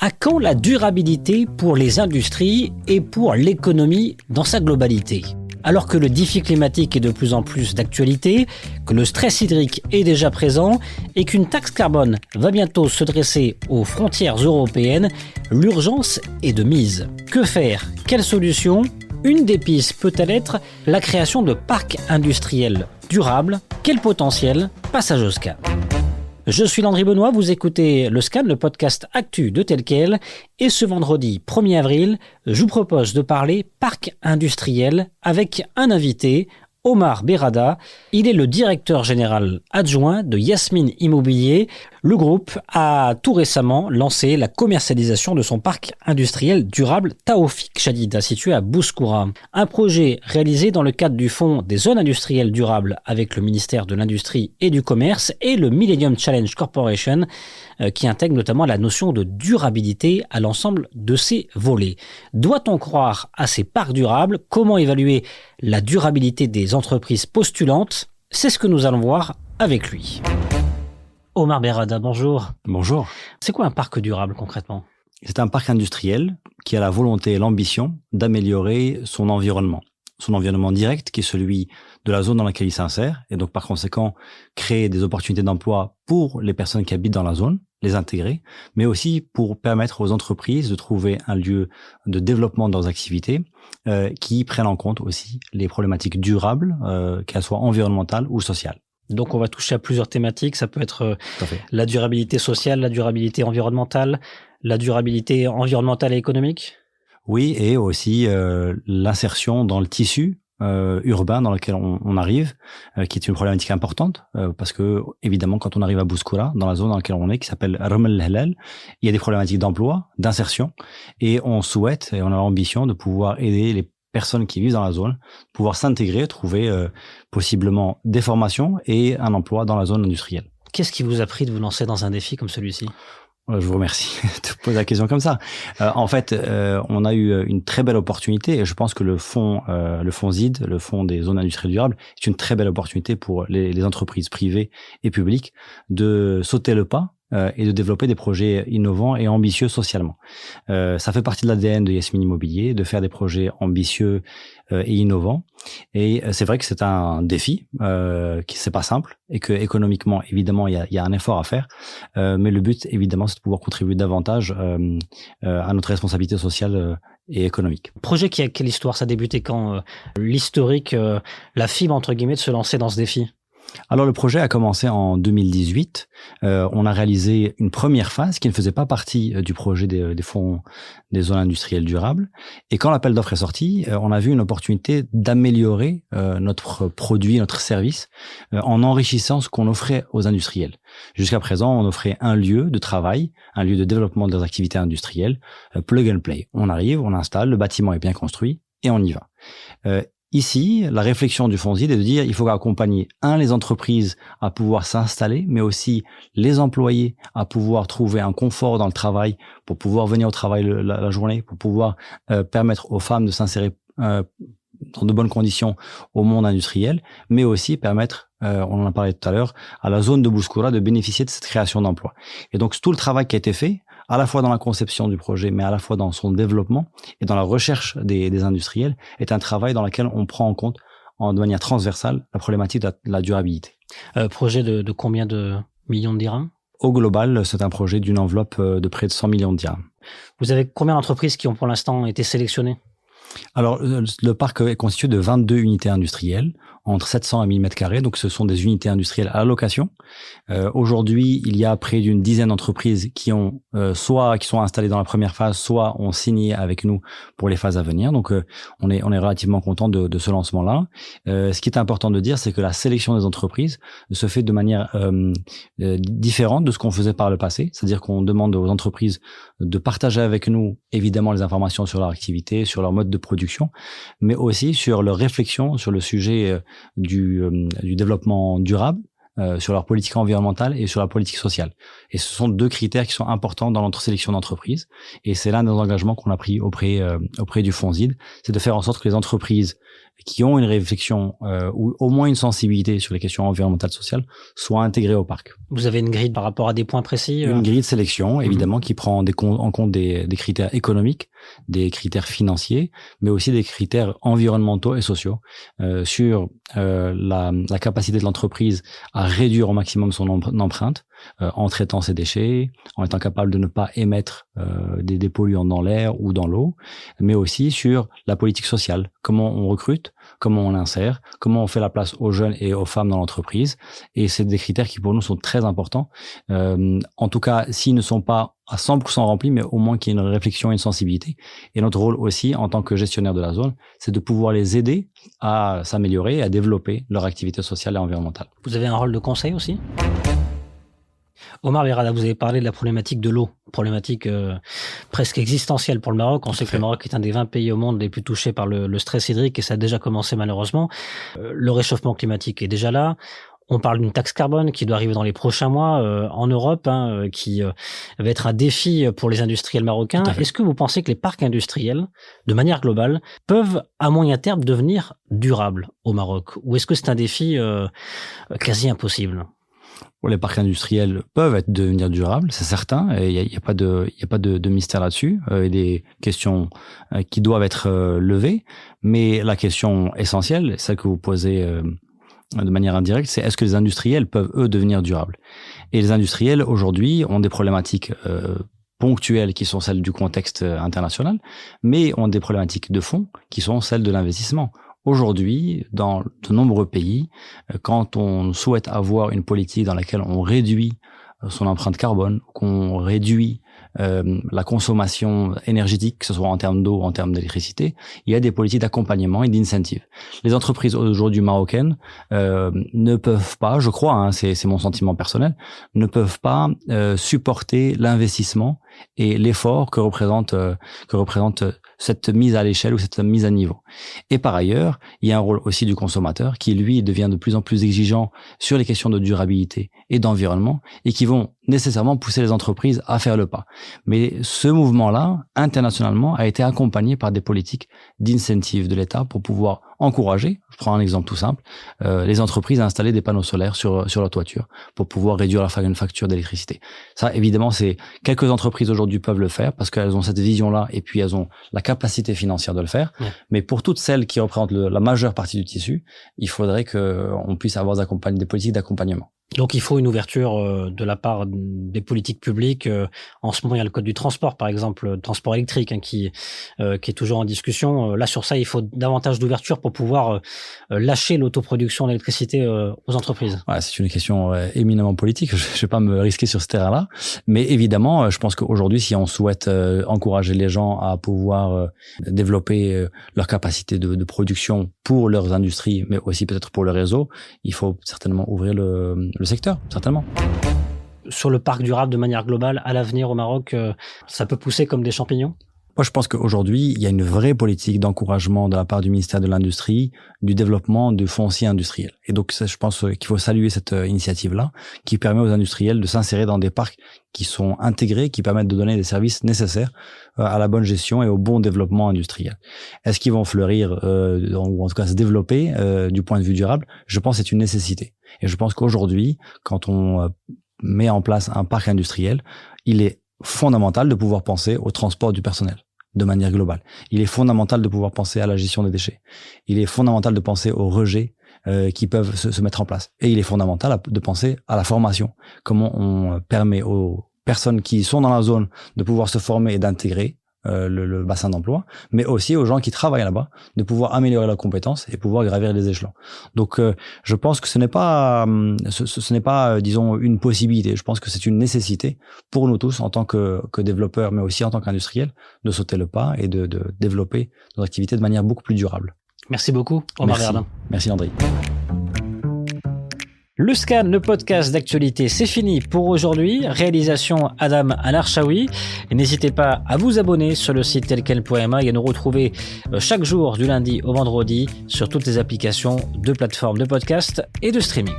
À quand la durabilité pour les industries et pour l'économie dans sa globalité ? Alors que le défi climatique est de plus en plus d'actualité, que le stress hydrique est déjà présent et qu'une taxe carbone va bientôt se dresser aux frontières européennes, l'urgence est de mise. Que faire ? Quelles solutions ? Une des pistes peut-elle être la création de parcs industriels durables ? Quel potentiel ? Passage au scan. Je suis Landry Benoît, vous écoutez le Scan, le podcast actu de Tel Quel, et ce vendredi 1er avril, je vous propose de parler parc industriel avec un invité, Omar Berrada. Il est le directeur général adjoint de Yasmine Immobilier. Le groupe a tout récemment lancé la commercialisation de son parc industriel durable Taoufik Chadida, situé à Bouskoura. Un projet réalisé dans le cadre du Fonds des zones industrielles durables avec le ministère de l'Industrie et du Commerce et le Millennium Challenge Corporation, qui intègre notamment la notion de durabilité à l'ensemble de ses volets. Doit-on croire à ces parcs durables ? Comment évaluer la durabilité des entreprises postulantes ? C'est ce que nous allons voir avec lui. Omar Berrada, bonjour. Bonjour. C'est quoi un parc durable concrètement ? C'est un parc industriel qui a la volonté et l'ambition d'améliorer son environnement direct qui est celui de la zone dans laquelle il s'insère et donc par conséquent créer des opportunités d'emploi pour les personnes qui habitent dans la zone, les intégrer, mais aussi pour permettre aux entreprises de trouver un lieu de développement de leurs activités qui prennent en compte aussi les problématiques durables, qu'elles soient environnementales ou sociales. Donc on va toucher à plusieurs thématiques, ça peut être la durabilité sociale, la durabilité environnementale et économique. Oui, et aussi l'insertion dans le tissu urbain dans lequel on arrive, qui est une problématique importante, parce que évidemment quand on arrive à Bouskoura, dans la zone dans laquelle on est, qui s'appelle Rum El Helal, il y a des problématiques d'emploi, d'insertion, et on souhaite et on a l'ambition de pouvoir aider les personnes qui vivent dans la zone, pouvoir s'intégrer, trouver possiblement des formations et un emploi dans la zone industrielle. Qu'est-ce qui vous a pris de vous lancer dans un défi comme celui-ci ? Je vous remercie de poser la question comme ça. En fait, on a eu une très belle opportunité et je pense que le fonds ZID, le fonds des zones industrielles durables, est une très belle opportunité pour les entreprises privées et publiques de sauter le pas et de développer des projets innovants et ambitieux socialement. Ça fait partie de l'ADN de Yasmine Immobilier, de faire des projets ambitieux et innovants. Et c'est vrai que c'est un défi, qui c'est pas simple, et que économiquement, évidemment, il y a un effort à faire. Mais le but, évidemment, c'est de pouvoir contribuer davantage à notre responsabilité sociale et économique. Projet qui a quelle histoire ? Ça a débuté quand l'historique, la fibre entre guillemets de se lancer dans ce défi ? Alors le projet a commencé en 2018. On a réalisé une première phase qui ne faisait pas partie du projet des fonds des zones industrielles durables. Et quand l'appel d'offres est sorti, on a vu une opportunité d'améliorer notre produit, notre service, en enrichissant ce qu'on offrait aux industriels. Jusqu'à présent, on offrait un lieu de travail, un lieu de développement de leurs activités industrielles, plug and play. On arrive, on installe, le bâtiment est bien construit et on y va. Ici, la réflexion du fonds ZID est de dire il faut accompagner les entreprises à pouvoir s'installer, mais aussi les employés à pouvoir trouver un confort dans le travail pour pouvoir venir au travail la journée, pour pouvoir permettre aux femmes de s'insérer dans de bonnes conditions au monde industriel, mais aussi permettre, on en a parlé tout à l'heure, à la zone de Bouskoura de bénéficier de cette création d'emplois. Et donc tout le travail qui a été fait, à la fois dans la conception du projet, mais à la fois dans son développement et dans la recherche des industriels, est un travail dans lequel on prend en compte de manière transversale la problématique de la durabilité. Projet de combien de millions de dirhams ? Au global, c'est un projet d'une enveloppe de près de 100 millions de dirhams. Vous avez combien d'entreprises qui ont pour l'instant été sélectionnées ? Alors, le parc est constitué de 22 unités industrielles, entre 700 et 1000 mètres carrés. Donc, ce sont des unités industrielles à la location. Aujourd'hui, il y a près d'une dizaine d'entreprises qui ont qui sont installées dans la première phase, soit ont signé avec nous pour les phases à venir. Donc, on est relativement content de ce lancement-là. Ce qui est important de dire, c'est que la sélection des entreprises se fait de manière différente de ce qu'on faisait par le passé. C'est-à-dire qu'on demande aux entreprises de partager avec nous, évidemment, les informations sur leur activité, sur leur mode de production, mais aussi sur leur réflexion sur le sujet du développement durable, sur leur politique environnementale et sur la politique sociale. Et ce sont deux critères qui sont importants dans notre sélection d'entreprises. Et c'est l'un des engagements qu'on a pris auprès du fonds ZID, c'est de faire en sorte que les entreprises qui ont une réflexion ou au moins une sensibilité sur les questions environnementales et sociales soient intégrés au parc. Vous avez une grille par rapport à des points précis Une grille de sélection, évidemment, qui prend en compte des critères économiques, des critères financiers, mais aussi des critères environnementaux et sociaux sur la capacité de l'entreprise à réduire au maximum son empreinte en traitant ses déchets, en étant capable de ne pas émettre des polluants dans l'air ou dans l'eau, mais aussi sur la politique sociale, comment on recrute, comment on insère, comment on fait la place aux jeunes et aux femmes dans l'entreprise. Et c'est des critères qui pour nous sont très importants. En tout cas, s'ils ne sont pas à 100% remplis, mais au moins qu'il y ait une réflexion et une sensibilité. Et notre rôle aussi, en tant que gestionnaire de la zone, c'est de pouvoir les aider à s'améliorer et à développer leur activité sociale et environnementale. Vous avez un rôle de conseil aussi ? Omar Berrada, vous avez parlé de la problématique de l'eau, problématique presque existentielle pour le Maroc. On sait que le Maroc est un des 20 pays au monde les plus touchés par le stress hydrique et ça a déjà commencé malheureusement. Le réchauffement climatique est déjà là. On parle d'une taxe carbone qui doit arriver dans les prochains mois en Europe, qui va être un défi pour les industriels marocains. Est-ce que vous pensez que les parcs industriels, de manière globale, peuvent à moyen terme devenir durables au Maroc ? Ou est-ce que c'est un défi quasi impossible ? Les parcs industriels peuvent devenir durables, c'est certain. Il y a pas de mystère là-dessus. Il y a des questions qui doivent être levées, mais la question essentielle, celle que vous posez de manière indirecte, c'est est-ce que les industriels peuvent eux devenir durables ? Et les industriels aujourd'hui ont des problématiques ponctuelles qui sont celles du contexte international, mais ont des problématiques de fond qui sont celles de l'investissement. Aujourd'hui, dans de nombreux pays, quand on souhaite avoir une politique dans laquelle on réduit son empreinte carbone, qu'on réduit la consommation énergétique, que ce soit en termes d'eau ou en termes d'électricité, il y a des politiques d'accompagnement et d'incentive. Les entreprises aujourd'hui marocaines ne peuvent pas, je crois, c'est mon sentiment personnel, ne peuvent pas supporter l'investissement et l'effort que représente cette mise à l'échelle ou cette mise à niveau. Et par ailleurs, il y a un rôle aussi du consommateur qui, lui, devient de plus en plus exigeant sur les questions de durabilité et d'environnement et qui vont nécessairement pousser les entreprises à faire le pas. Mais ce mouvement-là, internationalement, a été accompagné par des politiques d'incentive de l'État pour pouvoir encourager, je prends un exemple tout simple, les entreprises à installer des panneaux solaires sur leur toiture pour pouvoir réduire leur facture d'électricité. Ça, évidemment, c'est quelques entreprises aujourd'hui peuvent le faire parce qu'elles ont cette vision-là et puis elles ont la capacité financière de le faire. Ouais. Mais pour toutes celles qui représentent la majeure partie du tissu, il faudrait qu'on puisse avoir des politiques d'accompagnement. Donc il faut une ouverture de la part des politiques publiques. En ce moment, il y a le code du transport, par exemple, le transport électrique, qui est toujours en discussion. Là, sur ça, il faut davantage d'ouverture pour pouvoir lâcher l'autoproduction d'électricité aux entreprises. Ouais, c'est une question éminemment politique. Je ne vais pas me risquer sur ce terrain-là. Mais évidemment, je pense qu'aujourd'hui, si on souhaite encourager les gens à pouvoir développer leur capacité de production pour leurs industries, mais aussi peut-être pour le réseau, il faut certainement ouvrir le secteur, certainement. Sur le parc durable de manière globale, à l'avenir au Maroc, ça peut pousser comme des champignons ? Moi, je pense qu'aujourd'hui, il y a une vraie politique d'encouragement de la part du ministère de l'Industrie, du développement de foncier industriel. Et donc, je pense qu'il faut saluer cette initiative-là, qui permet aux industriels de s'insérer dans des parcs qui sont intégrés, qui permettent de donner des services nécessaires à la bonne gestion et au bon développement industriel. Est-ce qu'ils vont fleurir, ou en tout cas se développer du point de vue durable ? Je pense que c'est une nécessité. Et je pense qu'aujourd'hui, quand on met en place un parc industriel, il est fondamental de pouvoir penser au transport du personnel de manière globale. Il est fondamental de pouvoir penser à la gestion des déchets. Il est fondamental de penser aux rejets qui peuvent se mettre en place. Et il est fondamental de penser à la formation. Comment on permet aux personnes qui sont dans la zone de pouvoir se former et d'intégrer le bassin d'emploi, mais aussi aux gens qui travaillent là-bas, de pouvoir améliorer leurs compétences et pouvoir gravir les échelons. Donc, je pense que ce n'est pas, disons, une possibilité. Je pense que c'est une nécessité pour nous tous en tant que développeurs, mais aussi en tant qu'industriels, de sauter le pas et de développer nos activités de manière beaucoup plus durable. Merci beaucoup, Omar Berrada. Merci, Landry. Le Scan, le podcast d'actualité, c'est fini pour aujourd'hui. Réalisation Adam Al-Arshawi. Et n'hésitez pas à vous abonner sur le site telquel.ma et à nous retrouver chaque jour du lundi au vendredi sur toutes les applications de plateformes de podcast et de streaming.